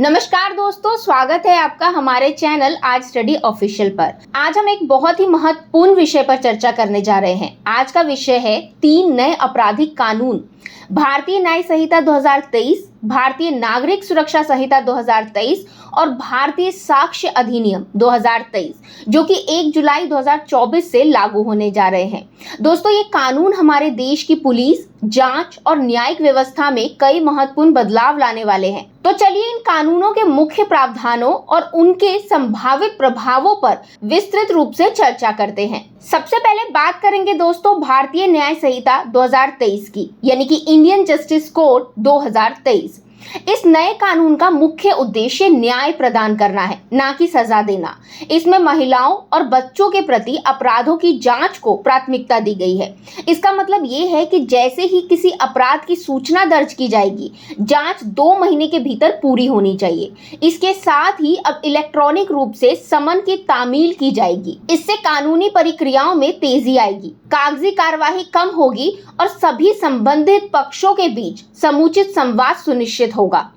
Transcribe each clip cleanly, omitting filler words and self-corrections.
नमस्कार दोस्तों, स्वागत है आपका हमारे चैनल आज स्टडी ऑफिशियल पर। आज हम एक बहुत ही महत्वपूर्ण विषय पर चर्चा करने जा रहे हैं। आज का विषय है 3 नए आपराधिक कानून, भारतीय न्याय संहिता 2023, भारतीय नागरिक सुरक्षा संहिता 2023 और भारतीय साक्ष्य अधिनियम 2023, जो कि 1 जुलाई 2024 से लागू होने जा रहे हैं। दोस्तों, ये कानून हमारे देश की पुलिस, जांच और न्यायिक व्यवस्था में कई महत्वपूर्ण बदलाव लाने वाले हैं। तो चलिए इन कानूनों के मुख्य प्रावधानों और उनके संभावित प्रभावों पर विस्तृत रूप से चर्चा करते हैं। सबसे पहले बात करेंगे दोस्तों भारतीय न्याय संहिता 2023 की, यानी कि इंडियन जस्टिस कोड 2023। इस नए कानून का मुख्य उद्देश्य न्याय प्रदान करना है, ना कि सजा देना। इसमें महिलाओं और बच्चों के प्रति अपराधों की जांच को प्राथमिकता दी गई है। इसका मतलब ये है कि जैसे ही किसी अपराध की सूचना दर्ज की जाएगी, जांच 2 महीने के भीतर पूरी होनी चाहिए। इसके साथ ही अब इलेक्ट्रॉनिक रूप से समन की तामील की जाएगी। इससे कानूनी प्रक्रियाओं में तेजी आएगी, कागजी कार्यवाही कम होगी और सभी संबंधित पक्षों के बीच समुचित संवाद सुनिश्चित होगा।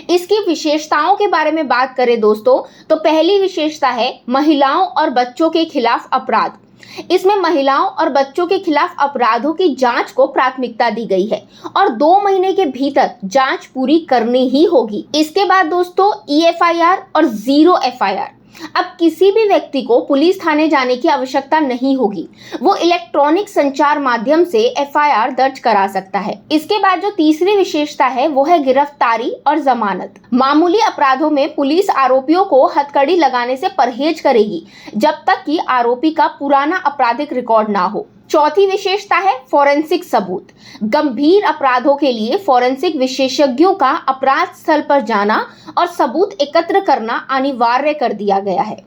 इसकी विशेषताओं के बारे में बात करें दोस्तों, तो पहली विशेषता है महिलाओं और बच्चों के खिलाफ अपराध। इसमें महिलाओं और बच्चों के खिलाफ अपराधों की जांच को प्राथमिकता दी गई है और 2 महीने के भीतर जांच पूरी करनी ही होगी। इसके बाद दोस्तों EFIR और 0 FIR। अब किसी भी व्यक्ति को पुलिस थाने जाने की आवश्यकता नहीं होगी, वो इलेक्ट्रॉनिक संचार माध्यम से FIR दर्ज करा सकता है। इसके बाद जो तीसरी विशेषता है वो है गिरफ्तारी और जमानत। मामूली अपराधों में पुलिस आरोपियों को हथकड़ी लगाने से परहेज करेगी जब तक कि आरोपी का पुराना आपराधिक रिकॉर्ड ना हो। चौथी विशेषता है फोरेंसिक सबूत। गंभीर अपराधों के लिए फोरेंसिक विशेषज्ञों का अपराध स्थल पर जाना और सबूत एकत्र करना अनिवार्य कर दिया गया है।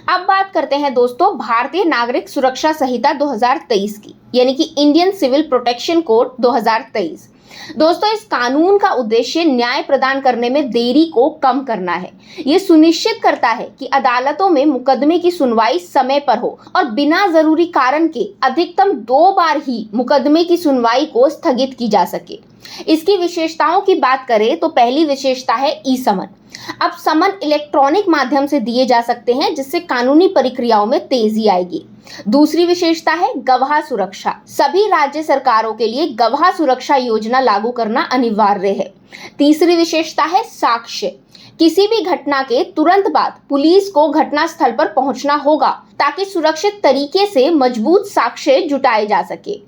अब बात करते हैं दोस्तों भारतीय नागरिक सुरक्षा संहिता 2023 की, यानी कि इंडियन सिविल प्रोटेक्शन कोड 2023। दोस्तों, इस कानून का उद्देश्य न्याय प्रदान करने में देरी को कम करना है। ये सुनिश्चित करता है कि अदालतों में मुकदमे की सुनवाई समय पर हो और बिना जरूरी कारण के अधिकतम 2 बार ही मुकदमे की सुनवाई को स्थगित की जा सके। इसकी विशेषताओं की बात करें तो पहली विशेषता है ई-समन। अब समन इलेक्ट्रॉनिक माध्यम से दिए जा सकते हैं, जिससे कानूनी प्रक्रियाओं में तेजी आएगी। दूसरी विशेषता है गवाह सुरक्षा। सभी राज्य सरकारों के लिए गवाह सुरक्षा योजना लागू करना अनिवार्य है। तीसरी विशेषता है साक्ष्य। किसी भी घटना के तुरंत बाद पुलिस को घटना स्थल पर पहुंचना होगा ताकि सुरक्षित तरीके से मजबूत साक्ष्य जुटाए जा सके।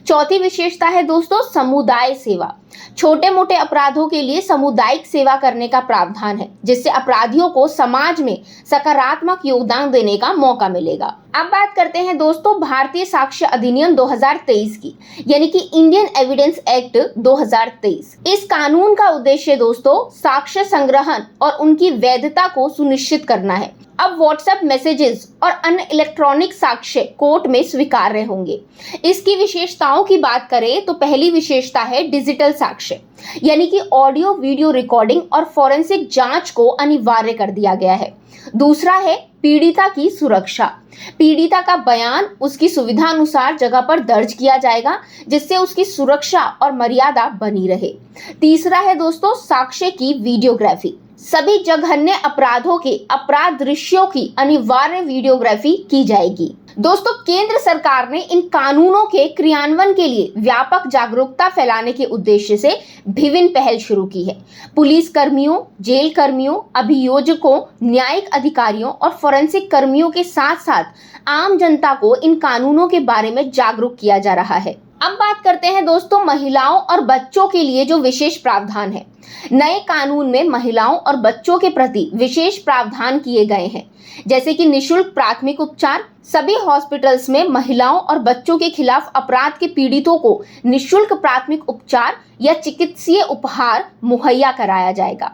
चौथी विशेषता है दोस्तों समुदाय सेवा। छोटे मोटे अपराधों के लिए सामुदायिक सेवा करने का प्रावधान है, जिससे अपराधियों को समाज में सकारात्मक योगदान देने का मौका मिलेगा। अब बात करते हैं दोस्तों भारतीय साक्ष्य अधिनियम 2023 की, यानी कि इंडियन एविडेंस एक्ट 2023। इस कानून का उद्देश्य दोस्तों साक्ष्य संग्रहण और उनकी वैधता को सुनिश्चित करना है। अब व्हाट्सएप मैसेजेस और अन्य इलेक्ट्रॉनिक साक्ष्य कोर्ट में स्वीकार्य होंगे। इसकी विशेषताओं की बात करें तो पहली विशेषता है डिजिटल साक्ष्य, यानी कि ऑडियो वीडियो रिकॉर्डिंग और फोरेंसिक जांच को अनिवार्य कर दिया गया है। दूसरा है पीड़िता की सुरक्षा। पीड़िता का बयान उसकी सुविधा अनुसार जगह पर दर्ज किया जाएगा, जिससे उसकी सुरक्षा और मर्यादा बनी रहे। तीसरा है दोस्तों साक्ष्य की वीडियोग्राफी। सभी जघन्य अपराधों के अपराध दृश्यों की अनिवार्य वीडियोग्राफी की जाएगी। दोस्तों, केंद्र सरकार ने इन कानूनों के क्रियान्वयन के लिए व्यापक जागरूकता फैलाने के उद्देश्य से विभिन्न पहल शुरू की है। पुलिस कर्मियों, जेल कर्मियों, अभियोजकों, न्यायिक अधिकारियों और फोरेंसिक कर्मियों के साथ साथ आम जनता को इन कानूनों के बारे में जागरूक किया जा रहा है। अब बात करते हैं दोस्तों महिलाओं और बच्चों के लिए जो विशेष प्रावधान है। नए कानून में महिलाओं और बच्चों के प्रति विशेष प्रावधान किए गए हैं, जैसे कि निशुल्क प्राथमिक उपचार। सभी हॉस्पिटल्स में महिलाओं और बच्चों के खिलाफ अपराध के पीड़ितों को निशुल्क प्राथमिक उपचार या चिकित्सीय उपहार मुहैया कराया जाएगा।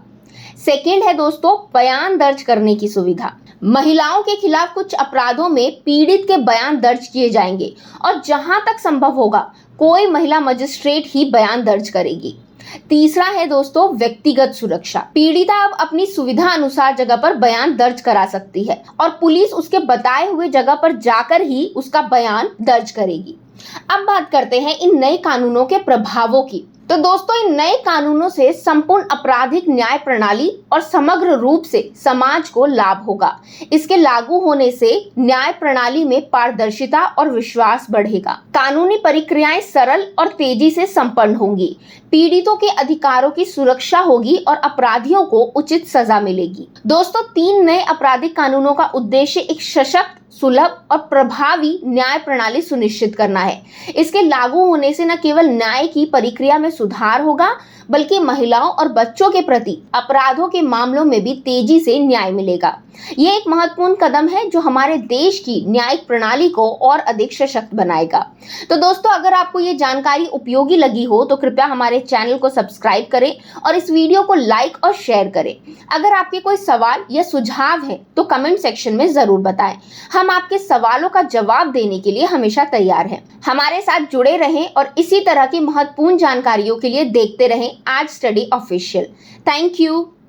सेकेंड है दोस्तों बयान दर्ज करने की सुविधा। महिलाओं के खिलाफ कुछ अपराधों में पीड़ित के बयान दर्ज किए जाएंगे और जहां तक संभव होगा कोई महिला मजिस्ट्रेट ही बयान दर्ज करेगी। तीसरा है दोस्तों व्यक्तिगत सुरक्षा। पीड़िता अब अपनी सुविधा अनुसार जगह पर बयान दर्ज करा सकती है और पुलिस उसके बताए हुए जगह पर जाकर ही उसका बयान दर्ज करेगी। अब बात करते हैं इन नए कानूनों के प्रभावों की। तो दोस्तों, इन नए कानूनों से संपूर्ण आपराधिक न्याय प्रणाली और समग्र रूप से समाज को लाभ होगा। इसके लागू होने से न्याय प्रणाली में पारदर्शिता और विश्वास बढ़ेगा। कानूनी प्रक्रियाएं सरल और तेजी से संपन्न होंगी। पीड़ितों के अधिकारों की सुरक्षा होगी और अपराधियों को उचित सजा मिलेगी। दोस्तों, 3 नए आपराधिक कानूनों का उद्देश्य एक सशक्त, सुलभ और प्रभावी न्याय प्रणाली सुनिश्चित करना है। इसके लागू होने से न केवल न्याय की प्रक्रिया में सुधार होगा, बल्कि महिलाओं और बच्चों के प्रति अपराधों के मामलों में भी तेजी से न्याय मिलेगा। ये एक महत्वपूर्ण कदम है जो हमारे देश की न्यायिक प्रणाली को और अधिक सशक्त बनाएगा। तो दोस्तों, अगर आपको ये जानकारी उपयोगी लगी हो तो कृपया हमारे चैनल को सब्सक्राइब करें और इस वीडियो को लाइक और शेयर करें। अगर आपके कोई सवाल या सुझाव है तो कमेंट सेक्शन में जरूर बताएं। हम आपके सवालों का जवाब देने के लिए हमेशा तैयार हैं। हमारे साथ जुड़े रहें और इसी तरह की महत्वपूर्ण जानकारियों के लिए देखते रहें आज स्टडी ऑफिशियल। Thank you.